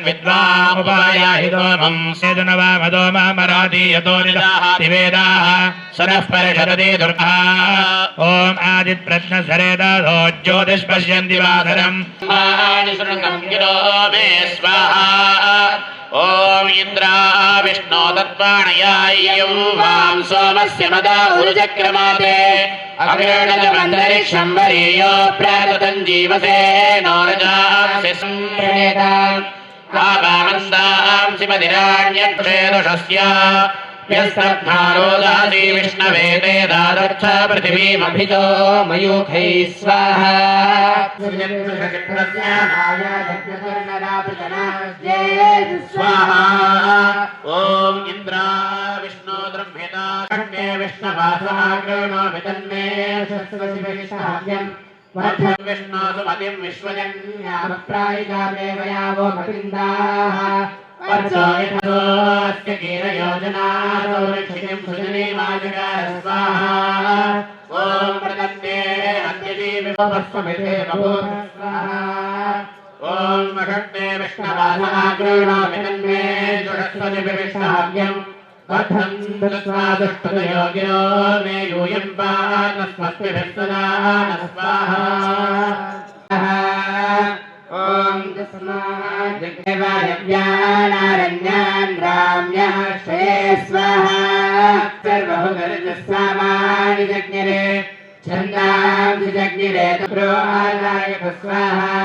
विद्वामुपायाहितोमं सेदुनवामदो मामराति यतो निदाति वेदाः सरः परिषदति दुर्गः ॐ आदिप्रश्नसरेदाधो ज्योतिष्पश्यन्ति वासरम् शृण्वं गिरो मे स्वाहा ॐ इन्द्रा विष्णो तत्पाणयाय्यौ वां सोमस्य मदा उरुचक्रमाते अग्रणमन्तरिक्षं वरीयो प्राततं जीवसे नो रजांसि सम्प्रणेताम् आगामन्दांसि मदिराण्यक्षेदुषस्य यस्तद्धारोदासि विष्णवे ते दादर्थ पृथिवीमभितो मयूखैः स्वाहा स्वाहा ॐ इन्द्रा विष्णो ब्रह्मेता खण्डे विष्णवासाग्रणो वितन्मे शस्त्रशिविष्टाभ्यम् वर्धं विष्णो सुमतिं विश्वजन्यामप्रायिकामेव यावो मतिन्दाः वर्चो यथोऽस्य कीरयोजनारो रक्षितिं सुजनीमाजगार स्वाहा ॐ प्रदत्ते अन्यजीविवस्वमिते बभूव स्वाहा ॐ मखण्डे विष्णवासाग्रणो वितन्मे जुषस्वजिविष्टाभ्यम् वर्धं दत्त्वा दुष्टयोगिनो मे यूयं पानस्मस्तिभिः सदा नः स्वाहा ॐ तस्माज्जग्देवायव्यानारण्यान् राम्यः श्रेये स्वाहा सर्वहुगर्जस्सामानि जज्ञिरे छन्दांसि जज्ञिरे तप्रो आदायक स्वाहा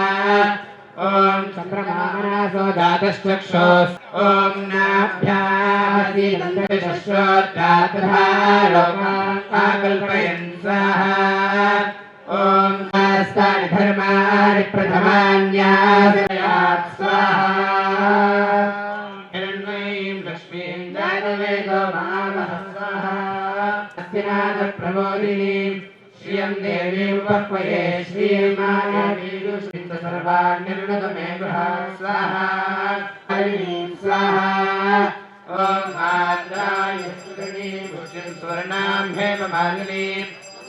ॐ सम्प्रमाणासो दातश्चक्षोस् ॐ नाभ्यासीनन्दश्रोत्रातधारोकाकल्पयन् स्वाहा ॐ शास्त्राणि धर्माणि प्रथमान्यासयात् स्वाहा हिरण्मयीं लक्ष्मीं जातवेदो मामः स्वाहा अस्तिनाथप्रमोदिनीं श्रियं देवीं उपह्वये श्रीमायावीरुषिं सर्वाण्यर्णतमे गृहात् स्वाहा हरिणीं स्वाहा ॐ आद्राय सुगणीं भुजं स्वर्णां हेममालिनीं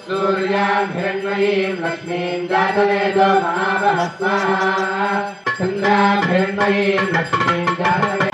सूर्यां हिरण्मयीं लक्ष्मीं जातवेदो महावः स्वाहा चन्द्रां हिरण्मयीं लक्ष्मीं जातवेदो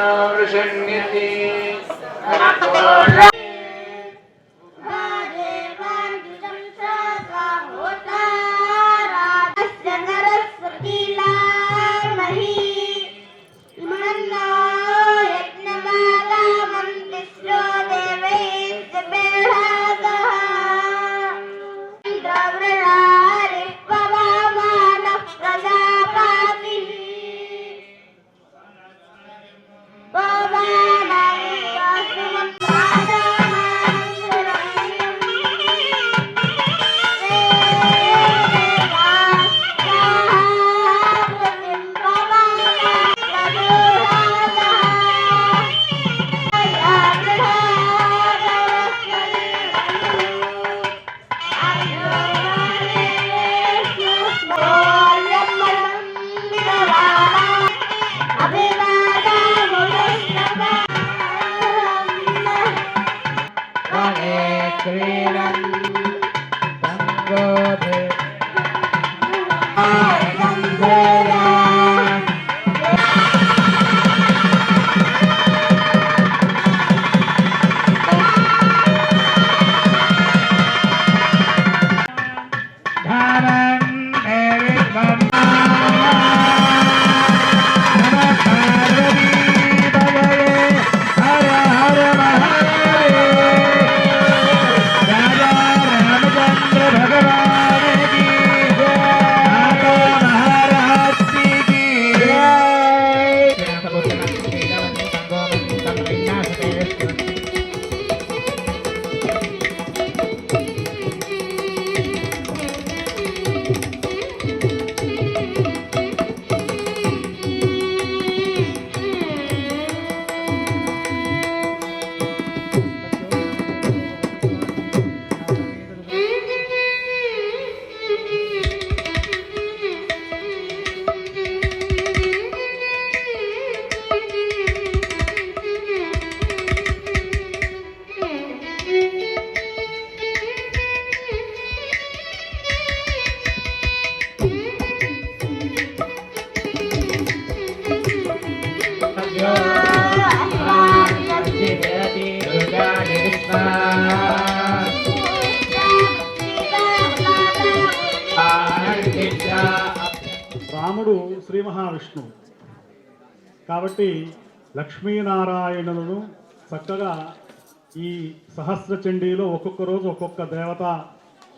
वृषण्यति రాముడు శ్రీ మహావిష్ణువు కాబట్టి లక్ష్మీనారాయణులను చక్కగా ఈ సహస్ర చండీలో ఒక్కొక్క రోజు ఒక్కొక్క దేవత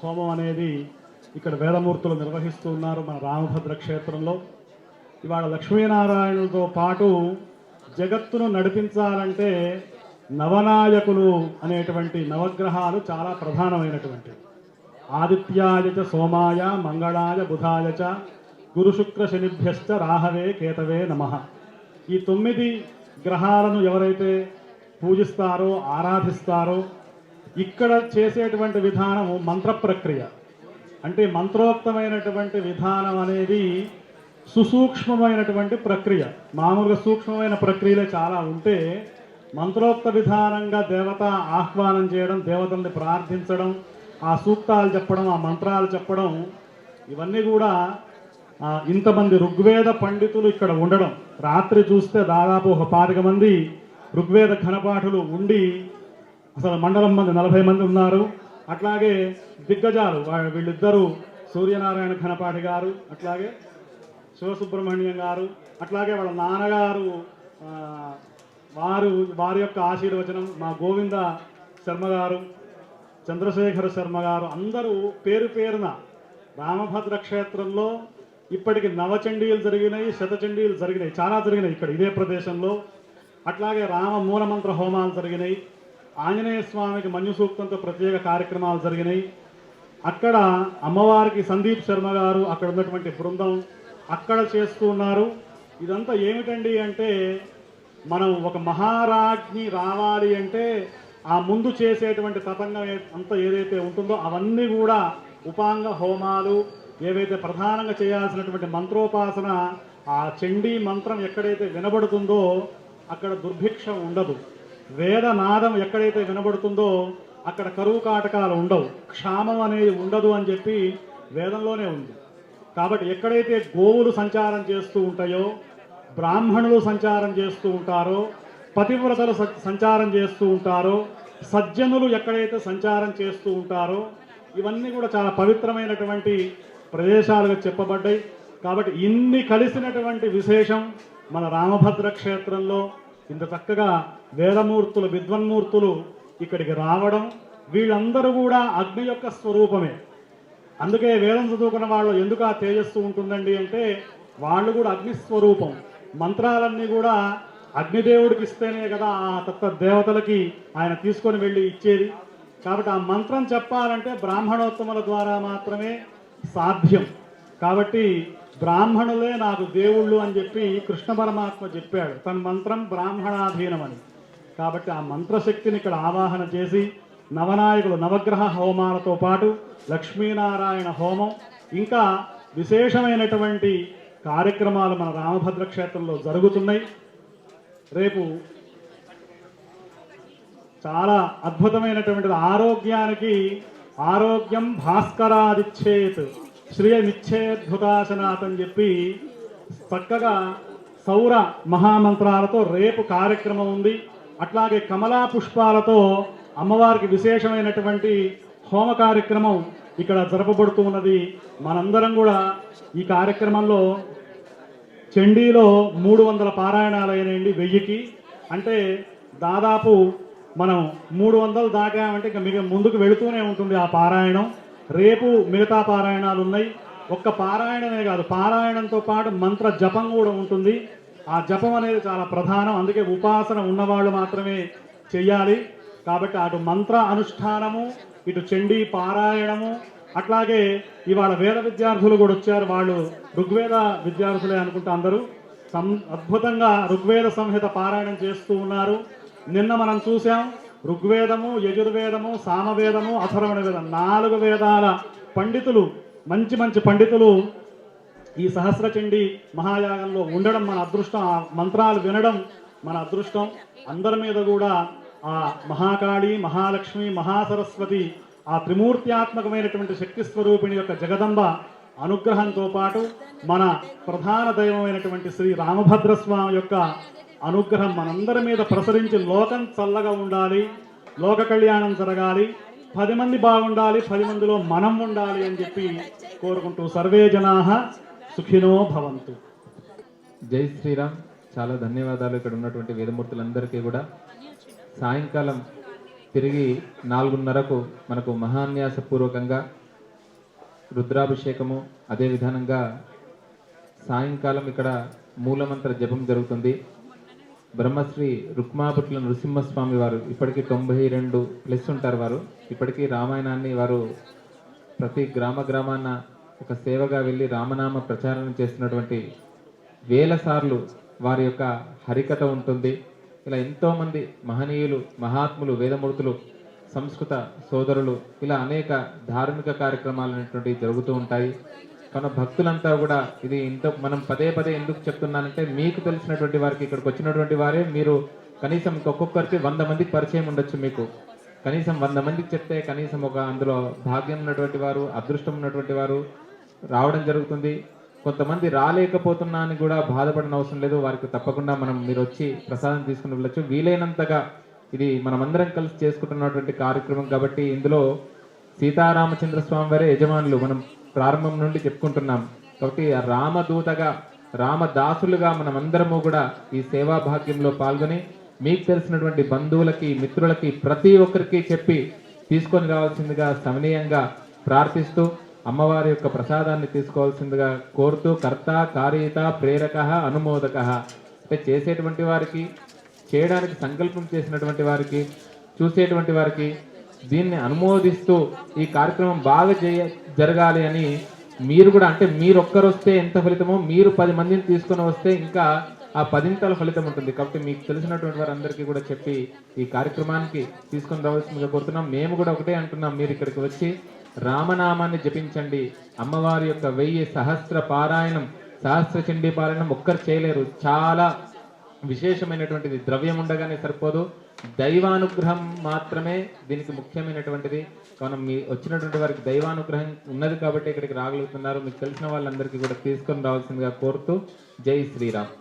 హోమం అనేది ఇక్కడ వేదమూర్తులు నిర్వహిస్తూ ఉన్నారు మన రామభద్ర క్షేత్రంలో. ఇవాళ లక్ష్మీనారాయణులతో పాటు జగత్తును నడిపించాలంటే నవనాయకులు అనేటువంటి నవగ్రహాలు చాలా ప్రధానమైనటువంటివి. ఆదిత్యాయ చ సోమాయ మంగళాయ బుధాయ చ గురు శుక్ర శనిభ్యశ్చ రాహవే కేతవే నమః. ఈ 9 గ్రహాలను ఎవరైతే పూజిస్తారో ఆరాధిస్తారో ఇక్కడ చేసేటువంటి విధానము మంత్ర ప్రక్రియ. అంటే మంత్రోక్తమైనటువంటి విధానం అనేది సుసూక్ష్మమైనటువంటి ప్రక్రియ. మామూలుగా సూక్ష్మమైన ప్రక్రియలే చాలా ఉంటే మంత్రోక్త విధానంగా దేవత ఆహ్వానం చేయడం, దేవతల్ని ప్రార్థించడం, ఆ సూక్తాలు చెప్పడం, ఆ మంత్రాలు చెప్పడం, ఇవన్నీ కూడా ఇంతమంది ఋగ్వేద పండితులు ఇక్కడ ఉండడం. రాత్రి చూస్తే దాదాపు ఒక 25 మంది ఋగ్వేద ఘనపాఠులు ఉండి అసలు మండలం మంది 40 మంది ఉన్నారు. అట్లాగే దిగ్గజాలు వీళ్ళిద్దరూ సూర్యనారాయణ ఘనపాఠి గారు, అట్లాగే శివసుబ్రహ్మణ్యం గారు, అట్లాగే వాళ్ళ నాన్నగారు వారి యొక్క ఆశీర్వచనం మా గోవింద శర్మ గారు, చంద్రశేఖర శర్మ గారు అందరూ పేరు పేరున రామభద్ర క్షేత్రంలో ఇప్పటికి నవచండీలు జరిగినాయి, శతచండీలు జరిగినాయి, చాలా జరిగినాయి ఇక్కడ ఇదే ప్రదేశంలో. అట్లాగే రామ మూలమంత్ర హోమాలు జరిగినాయి, ఆంజనేయ స్వామికి మన్యు సూక్తంతో ప్రత్యేక కార్యక్రమాలు జరిగినాయి. అక్కడ అమ్మవారికి సందీప్ శర్మ గారు అక్కడ ఉన్నటువంటి బృందం అక్కడ చేస్తూ ఉన్నారు. ఇదంతా ఏమిటండి అంటే మనం ఒక మహారాజ్ని రావాలి అంటే ఆ ముందు చేసేటువంటి తతంగం అంతా ఏదైతే ఉంటుందో అవన్నీ కూడా ఉపాంగ హోమాలు, ఏవైతే ప్రధానంగా చేయాల్సినటువంటి మంత్రోపాసన, ఆ చండీ మంత్రం ఎక్కడైతే వినబడుతుందో అక్కడ దుర్భిక్షం ఉండదు. వేదనాదం ఎక్కడైతే వినబడుతుందో అక్కడ కరువు కాటకాలు ఉండవు, క్షామం అనేది ఉండదు అని చెప్పి వేదంలోనే ఉంది. కాబట్టి ఎక్కడైతే గోవులు సంచారం చేస్తూ ఉంటాయో, బ్రాహ్మణులు సంచారం చేస్తూ ఉంటారో, పతివ్రతలు సంచారం చేస్తూ ఉంటారో, సజ్జనులు ఎక్కడైతే సంచారం చేస్తూ ఉంటారో, ఇవన్నీ కూడా చాలా పవిత్రమైనటువంటి ప్రదేశాలుగా చెప్పబడ్డాయి. కాబట్టి ఇన్ని కలిసినటువంటి విశేషం మన రామభద్ర క్షేత్రంలో ఇంత చక్కగా వేదమూర్తులు, విద్వన్మూర్తులు ఇక్కడికి రావడం, వీళ్ళందరూ కూడా అగ్ని యొక్క స్వరూపమే. అందుకే వేదం చదువుకున్న వాళ్ళు ఎందుకు ఆ తేజస్సు ఉంటుందండి అంటే, వాళ్ళు కూడా అగ్నిస్వరూపం. మంత్రాలన్నీ కూడా అగ్నిదేవుడికి ఇస్తేనే కదా ఆ తత్వ దేవతలకి ఆయన తీసుకొని వెళ్ళి ఇచ్చేది. కాబట్టి ఆ మంత్రం చెప్పాలంటే బ్రాహ్మణోత్తముల ద్వారా మాత్రమే సాధ్యం. కాబట్టి బ్రాహ్మణులే నాకు దేవుళ్ళు అని చెప్పి కృష్ణ పరమాత్మ చెప్పాడు, తన మంత్రం బ్రాహ్మణాధీనమని. కాబట్టి ఆ మంత్రశక్తిని ఇక్కడ ఆవాహన చేసి నవనాయకులు నవగ్రహ హోమాలతో పాటు లక్ష్మీనారాయణ హోమం, ఇంకా విశేషమైనటువంటి కార్యక్రమాలు మన రామభద్ర క్షేత్రంలో జరుగుతున్నాయి. రేపు చాలా అద్భుతమైనటువంటిది. ఆరోగ్యానికి ఆరోగ్యం భాస్కరాదిచ్చేత్ శ్రియమిచ్చేద్భుతాసనాత్ అని చెప్పి చక్కగా సౌర మహామంత్రాలతో రేపు కార్యక్రమం ఉంది. అట్లాగే కమలా పుష్పాలతో అమ్మవారికి విశేషమైనటువంటి హోమ కార్యక్రమం ఇక్కడ జరపబడుతూ ఉన్నది. మనందరం కూడా ఈ కార్యక్రమంలో చండీలో 300 పారాయణాలు అయినాయండి 1000కి. అంటే దాదాపు మనం 300 దాటామంటే ఇంకా ముందుకు వెళుతూనే ఉంటుంది ఆ పారాయణం. రేపు మిగతా పారాయణాలు ఉన్నాయి. ఒక్క పారాయణమే కాదు, పారాయణంతో పాటు మంత్ర జపం కూడా ఉంటుంది. ఆ జపం అనేది చాలా ప్రధానం, అందుకే ఉపాసన ఉన్నవాళ్ళు మాత్రమే చెయ్యాలి. కాబట్టి అటు మంత్ర అనుష్ఠానము, ఇటు చండీ పారాయణము, అట్లాగే ఇవాళ వేద విద్యార్థులు కూడా వచ్చారు. వాళ్ళు ఋగ్వేద విద్యార్థులే అనుకుంటా అందరూ. అద్భుతంగా ఋగ్వేద సంహిత పారాయణం చేస్తూ ఉన్నారు. నిన్న మనం చూసాం ఋగ్వేదము, యజుర్వేదము, సామవేదము, అథర్వణ వేదం 4 వేదాల పండితులు, మంచి మంచి పండితులు ఈ సహస్రచండీ మహాయాగంలో ఉండడం మన అదృష్టం. ఆ మంత్రాలు వినడం మన అదృష్టం. అందరి మీద కూడా ఆ మహాకాళి, మహాలక్ష్మి, మహాసరస్వతి, ఆ త్రిమూర్త్యాత్మకమైనటువంటి శక్తి స్వరూపిణి యొక్క జగదంబ అనుగ్రహంతో పాటు మన ప్రధాన దైవమైనటువంటి శ్రీ రామభద్రస్వామి యొక్క అనుగ్రహం మనందరి మీద ప్రసరించి లోకం చల్లగా ఉండాలి, లోక కళ్యాణం జరగాలి, 10 మంది బాగుండాలి, 10 మందిలో మనం ఉండాలి అని చెప్పి కోరుకుంటూ సర్వే జనాః సుఖినో భవంతు. జై శ్రీరామ్. చాలా ధన్యవాదాలు ఇక్కడ ఉన్నటువంటి వేదమూర్తులందరికీ కూడా. సాయంకాలం తిరిగి 4:30కు మనకు మహాన్యాసపూర్వకంగా రుద్రాభిషేకము, అదే విధానంగా సాయంకాలం ఇక్కడ మూలమంత్ర జపం జరుగుతుంది. బ్రహ్మశ్రీ రుక్మాపుట్ల నృసింహస్వామి వారు ఇప్పటికీ 92+ ఉంటారు. వారు ఇప్పటికీ రామాయణాన్ని వారు ప్రతి గ్రామాన్న ఒక సేవగా వెళ్ళి రామనామ ప్రచారం చేస్తున్నటువంటి వేల సార్లు వారి యొక్క హరికథ ఉంటుంది. ఇలా ఎంతోమంది మహనీయులు, మహాత్ములు, వేదమూర్తులు, సంస్కృత సోదరులు, ఇలా అనేక ధార్మిక కార్యక్రమాలు అనేటువంటివి జరుగుతూ ఉంటాయి. మన భక్తులంతా కూడా ఇది మనం పదే ఎందుకు చెప్తున్నానంటే, మీకు తెలిసినటువంటి వారికి, ఇక్కడికి వచ్చినటువంటి వారే మీరు కనీసం ఒక్కొక్కరికి 100 మందికి పరిచయం ఉండొచ్చు. మీకు కనీసం 100 మందికి చెప్తే కనీసం ఒక అందులో భాగ్యం ఉన్నటువంటి వారు, అదృష్టం ఉన్నటువంటి వారు రావడం జరుగుతుంది. కొంతమంది రాలేకపోతున్నా అని కూడా బాధపడిన అవసరం లేదు. వారికి తప్పకుండా మీరు వచ్చి ప్రసాదం తీసుకుని వెళ్ళొచ్చు. వీలైనంతగా ఇది మనమందరం కలిసి చేసుకుంటున్నటువంటి కార్యక్రమం కాబట్టి ఇందులో సీతారామచంద్ర స్వామి వారే యజమానులు. మనం ప్రారంభం నుండి చెప్పుకుంటున్నాం కాబట్టి రామదూతగా, రామదాసులుగా మనమందరము కూడా ఈ సేవా భాగ్యంలో పాల్గొని మీకు తెలిసినటువంటి బంధువులకి, మిత్రులకి, ప్రతి ఒక్కరికి చెప్పి తీసుకొని రావాల్సిందిగా సవినీయంగా ప్రార్థిస్తూ అమ్మవారి యొక్క ప్రసాదాన్ని తీసుకోవాల్సిందిగా కోరుతూ, కర్త కార్యత ప్రేరక అనుమోదక, అంటే చేసేటువంటి వారికి, చేయడానికి సంకల్పం చేసినటువంటి వారికి, చూసేటువంటి వారికి దీన్ని అనుమోదిస్తూ ఈ కార్యక్రమం బాగా జరగాలి అని మీరు కూడా, అంటే మీరు ఒక్కరు వస్తే ఎంత ఫలితమో, మీరు 10 మందిని తీసుకొని వస్తే ఇంకా ఆ 10ంతల ఫలితం ఉంటుంది. కాబట్టి మీకు తెలిసినటువంటి వారందరికీ కూడా చెప్పి ఈ కార్యక్రమానికి తీసుకొని రావాల్సిందిగా కోరుతున్నాం. మేము కూడా ఒకటే అంటున్నాం, మీరు ఇక్కడికి వచ్చి రామనామాన్ని జపించండి. అమ్మవారి యొక్క 1000 సహస్ర పారాయణం, సహస్ర చండీ పారాయణం ఒక్కరు చేయలేరు. చాలా విశేషమైనటువంటిది. ద్రవ్యం ఉండగానే సరిపోదు, దైవానుగ్రహం మాత్రమే దీనికి ముఖ్యమైనటువంటిది. కావున మీ వచ్చినటువంటి వారికి దైవానుగ్రహం ఉన్నది కాబట్టి ఇక్కడికి రాగలుగుతున్నారు. మీకు తెలిసిన వాళ్ళందరికీ కూడా తీసుకొని రావాల్సిందిగా కోరుతూ జై శ్రీరామ్.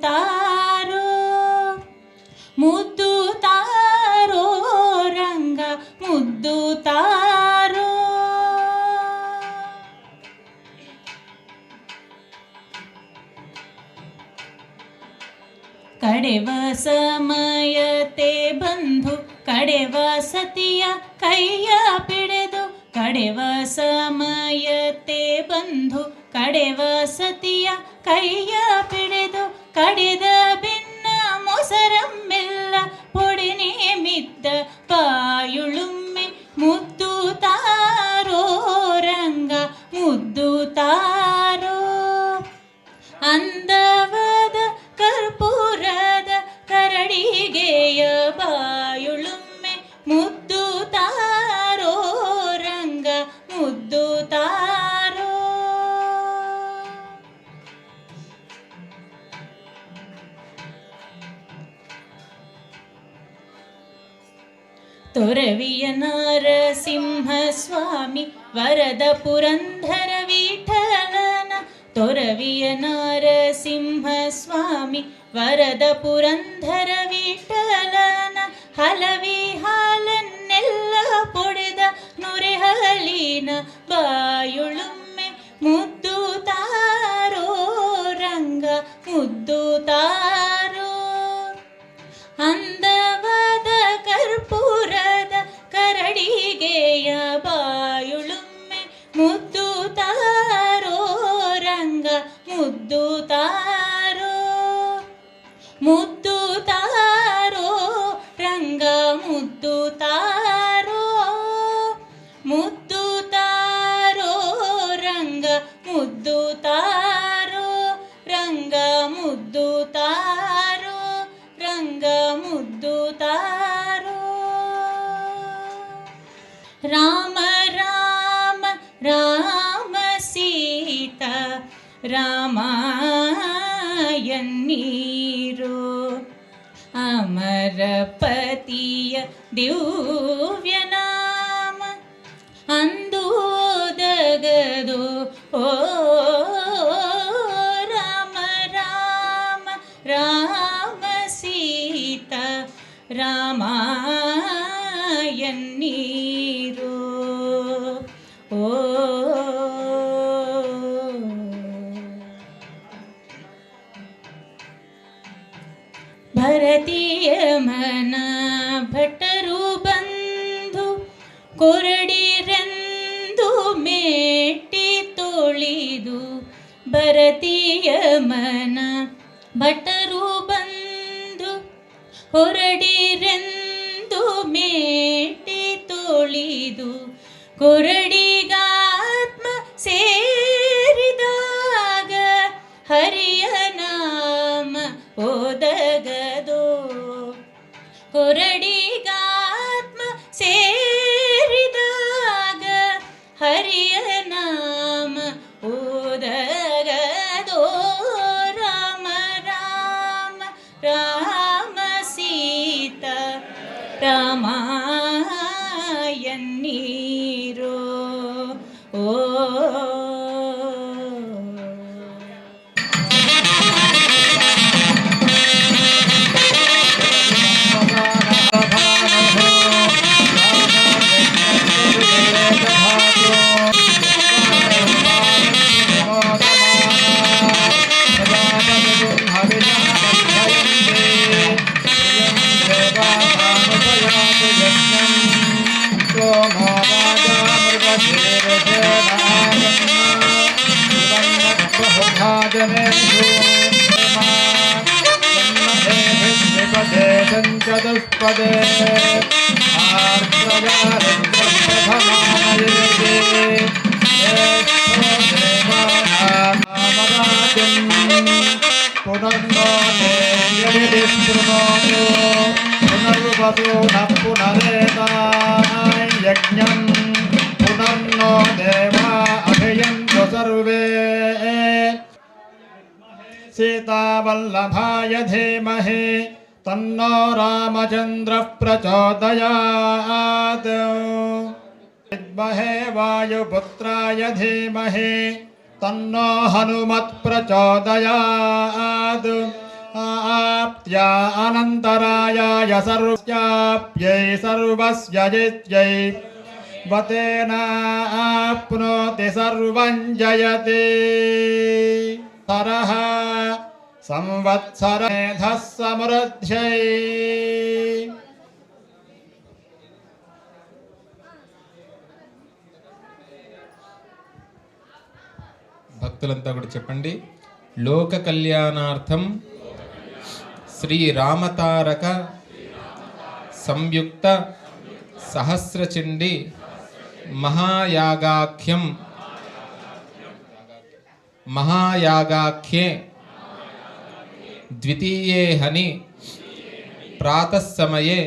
ತಾರೋ ಮುದ್ದು ತಾರೋ ರಂಗ ಮುದ್ದು ತಾರೋ ಕಡೆವ ಸಮಯತೆ ಬಂಧು ಕಡೆವ ಸತಿಯ ಕೈಯ ಪಿಡೆದು ಕಡೆವ ಸಮಯತೆ ಬಂಧು ಕಡೆವ ಸತಿಯ ಕೈಯ ಪಿಡೆದು ಕಡೆದ ಭಿನ್ನ ಮೊಸರಮ್ಮೆಲ್ಲ ಪೊಡಿನೇ ಮಿದ್ದ ಪಾಯುಳುಮ್ಮೆ ಮುದ್ದು ತಾರೋ ರಂಗ ಮುದ್ದು ತಾರೋ ಅಂದವಾದ ಕರ್ಪೂರದ ಕರಡಿಗೆಯ ಬಾಯುಳುಮ್ಮೆ ಮುದ್ದು ತಾರೋ ರಂಗ ಮುದ್ದು ತಾರೋ ತೊರವಿಯ ನರಸಿಂಹ ಸ್ವಾಮಿ ವರದ ಪುರಂದರ ವಿಠಲನ ತೊರವಿಯ ನರಸಿಂಹ ಸ್ವಾಮಿ ವರದ ಪುರಂದರ ವಿಠಲನ ಹಲವಿ ಹಾಲನ್ನೆಲ್ಲ ಪೊಡೆದ ನುರೆ ಹಲಿನ ಬಾಯುಳುಮ್ಮೆ ಮುದ್ದು ತಾರೋ ರಂಗ ಮುದ್ದು ತಾರೋ ಅಂದವಾದ ಕರ್ಪೂರದ ಕರಡಿಗೆಯ ಬಾಯುಳುಮ್ಮೆ ಮುದ್ದು ತಾರೋ ರಂಗ ಮುದ್ದು ತಾರೋ ಮುದ್ದು ತಾರೋ ರಂಗ ಮುದ್ದು ತಾರೋ ಮುದ್ದು ತಾರೋ ರಂಗ ಮುದ್ದು ತಾರೋ ರಂಗ ಮುದ್ದು ತಾರೋ ರಂಗ ಮುದ್ದು ತಾರೋ ರಾಮ ರಾಮ ರಾಮ ಸೀತಾ ರಾಮಾಯನ್ನೀರು ಅಮರಪತಿಯ ದಿವ್ಯ ನಾಮ ಅಂದೋದಗದು ಓ ರಾಮ ರಾಮ ರಾಮ ಸೀತಾ ರಾಮಾಯನ್ನೀರು ಓ ಭರತೀಯ ಮನ ಭಟರು ಬಂಧು ಕೊರಡಿರೆಂದು ಮೇಟಿ ತೊಳಿದು ಭರತೀಯ ಮನ ಭಟರು ಬಂಧು ಹೊರಡಿರೆಂದು ಮೇಟಿ ತೊಳಿದು ಕೊರಡಿಗಾತ್ಮ ಸೇರಿದಾಗ ಹರಿಯ ನಾಮ ಓದಗದೋ ಕೊರಡಿಗಾತ್ಮ ಸೇರಿದಾಗ ಹರಿಯ ನಾಮ ಓದಗದೋ ರಾಮ ರಾಮ ರಾಮ ಸೀತಾ ರಾಮಾಯನ್ನೀರು ಓ चतुष्पदे पुनर्नो पुनर्वसो न पुनरेताय यज्ञं पुनर्नो देवा अभियन्तु सर्वे सीतावल्लभाय धीमहि तन्नो रामचन्द्रः प्रचोदयात् विद्महे वायुपुत्राय धीमहि तन्नो हनुमत् प्रचोदयात् आप्त्या अनन्तरायाय सर्वस्याप्यै सर्वस्य जित्यै वतेनाप्नोति सर्वं जयति तरः संवत्सरेधः समृद्ध्यै భక్తులంతా కూడా చెప్పండి. లోక కళ్యాణార్థం శ్రీరామతారక సంయుక్త సహస్రచండి మహాయాగాఖ్యే ద్వితీయే హని ప్రాతస్సమయే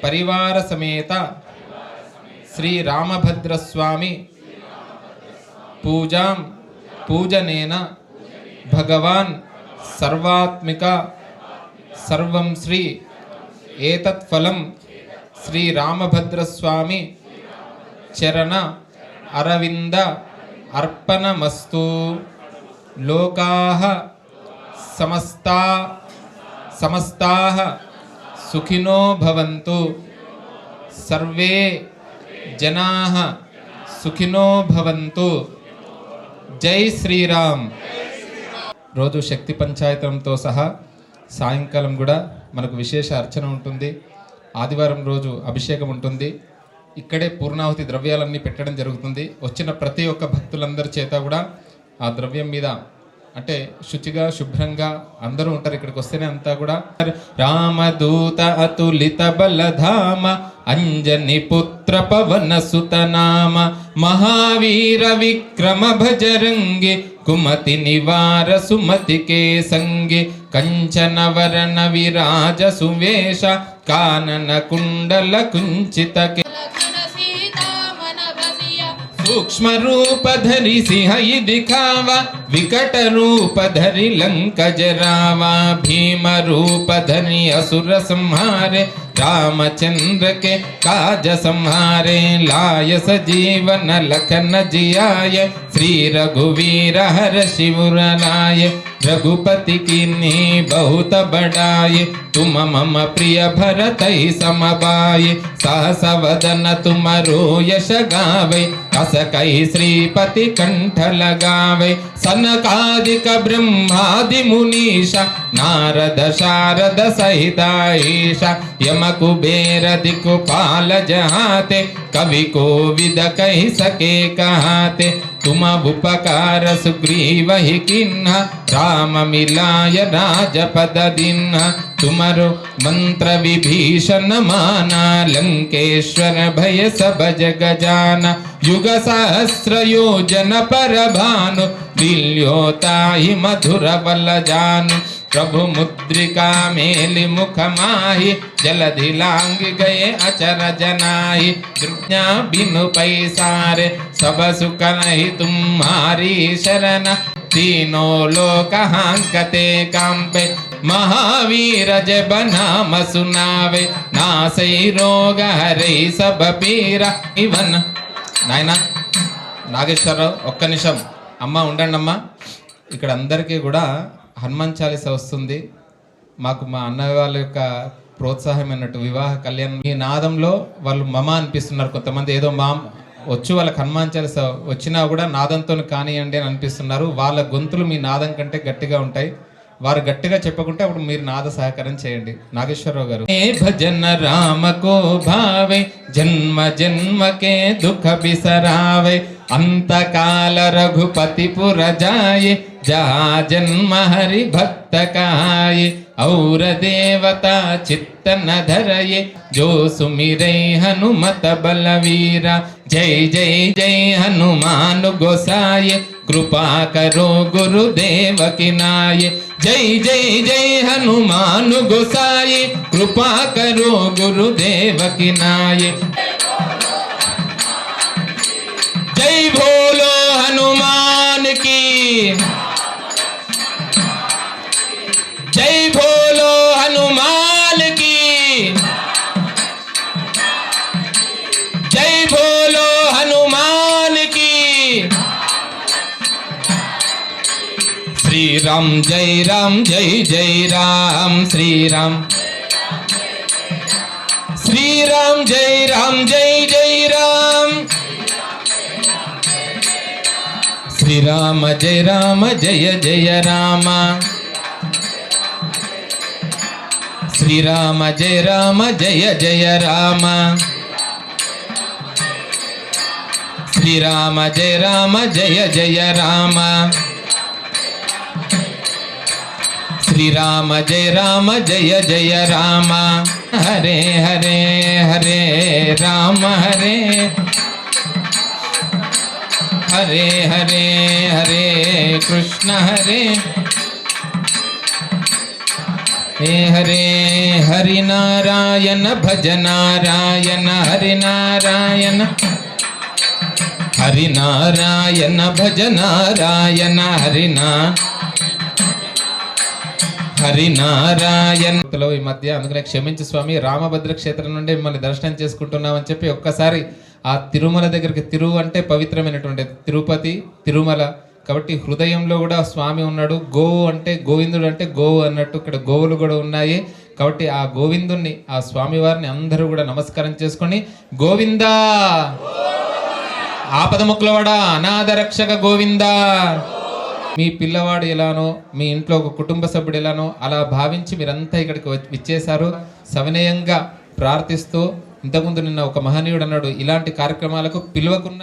పరివార సమేత శ్రీరామభద్రస్వామి పూజనేన భగవాన్ సర్వాత్మిక సర్వం శ్రీ ఏతత్ఫలం శ్రీరామభద్రస్వామి చరణ అరవింద అర్పణమస్తు. లోకాః సమస్తాః సుఖినో భవంతు. సర్వే జనాః సుఖినో భవంతు. జై శ్రీరామ్. రోజు శక్తి పంచాయతంతో సహా సాయంకాలం కూడా మనకు విశేష అర్చన ఉంటుంది. ఆదివారం రోజు అభిషేకం ఉంటుంది. ఇక్కడే పూర్ణాహుతి ద్రవ్యాలన్నీ పెట్టడం జరుగుతుంది. వచ్చిన ప్రతి ఒక్క భక్తులందరి చేత కూడా ఆ ద్రవ్యం మీద అంటే శుచిగా శుభ్రంగా అందరూ ఉంటారు. ఇక్కడికి వస్తేనే అంతా కూడా రామదూత అతులిత బలధామ అంజని పుత్ర పవన సుతనామ మహావీర విక్రమ భజరంగి కుమతి నివార సుమతికే సంగి కంచన వరణ విరాజ సువేష కానన కుండల కుంచితకే सूक्ष्म रूप धरि सिंह दिखावा विकट रूप धरि लंक जरावा भीम रूप धरि असुर संहारे रामचंद्र के काज संहारे लाय सजीवन लखन जियाय श्री रघुवीर हर शिवर लाय रघुपति कीन्ही बहुत बड़ाई तुम मम प्रिय भरत समबाय सहस वदन तुम यश गावे अस कही श्रीपति कंठ लगावे सनकादिक ब्रह्मादि मुनीषा नारद शारद सहिता ईशा यम कुबेर दिक्पाल जहाते कवि को विद कही सके कहाते तुम उपकार सुग्रीव ही किन्हा राम मिलाय राजपद दिन्हा तुमरो मंत्र विभीषण माना लंकेश्वर भय सब जग जाना युग सहस्र योजन पर भानु दिल्योताहि मधुर बल जानु प्रभु मुद्रिका मेलि मुख माहि जलधि लांग गए अचर जनाहि दुर्ज्ञा बिनु पैसारे सब सुख नहीं तुम्हारी शरण तीनों लोक हांकते कांपे महावीर जब नाम सुनावे नासै रोग हरै सब पीरा इवन నాయన నాగేశ్వరరావు ఒక్క నిమిషం అమ్మ ఉండండి అమ్మ. ఇక్కడ అందరికీ కూడా హనుమాన్ చాలీస వస్తుంది. మాకు మా అన్నయ్య వాళ్ళ యొక్క ప్రోత్సాహం అన్నట్టు వివాహ కళ్యాణం ఈ నాదంలో వాళ్ళు మమ అనిపిస్తున్నారు. కొంతమంది ఏదో మా వచ్చు వాళ్ళకి హనుమాన్ చాలీస వచ్చినా కూడా నాదంతో కానియండి అని అనిపిస్తున్నారు. వాళ్ళ గొంతులు మీ నాదం కంటే గట్టిగా ఉంటాయి. వారు గట్టిగా చెప్పకుంటే అప్పుడు మీరు నాద సహకారం చేయండి. నాగేశ్వరరావు గారు భజన రామ కో భావే జన్మ జన్మ కే దుఃఖ బిసరావే अंतकाल रघुपति पुर जाये जहाँ जन्म हरि भक्त कहाये और देवता चित्त न धरये जो सुमिरै हनुमत बलवीरा जय जय जय हनुमान गोसाये कृपा करो गुरुदेव की नाये जय जय जय हनुमान गोसाये कृपा करो गुरुदेव की नाये जय बोलो हनुमान की जय बोलो हनुमान की जय बोलो हनुमान की श्री राम जय जय राम श्री राम जय जय राम श्री राम जय जय राम श्री राम जय जय राम श्री राम जय जय राम श्री राम जय जय राम हरे हरे हरे राम हरे हरे हरे हरे कृष्ण हरे हरे हरि नारायण भज नारायण हरि नारायण भज नारायण హరినారాయణ. ఈ మధ్య అందుకనే క్షమించు స్వామి, రామభద్ర క్షేత్రం నుండి మిమ్మల్ని దర్శనం చేసుకుంటున్నామని చెప్పి ఒక్కసారి ఆ తిరుమల దగ్గరికి, తిరుగు అంటే పవిత్రమైనటువంటి తిరుపతి తిరుమల కాబట్టి హృదయంలో కూడా స్వామి ఉన్నాడు. గోవు అంటే గోవిందుడు అంటే గోవు అన్నట్టు ఇక్కడ గోవులు కూడా ఉన్నాయి. కాబట్టి ఆ గోవిందుణ్ణి, ఆ స్వామి వారిని అందరూ కూడా నమస్కారం చేసుకొని గోవిందా ఆపద ముక్కులవాడ అనాథ రక్షక గోవిందా. మీ పిల్లవాడు ఎలానో, మీ ఇంట్లో ఒక కుటుంబ సభ్యుడు ఎలానో అలా భావించి మీరంతా ఇక్కడికి విచ్చేశారు. సవినయంగా ప్రార్థిస్తూ, ఇంతకుముందు నిన్న ఒక మహనీయుడు అన్నాడు, ఇలాంటి కార్యక్రమాలకు పిలువకున్న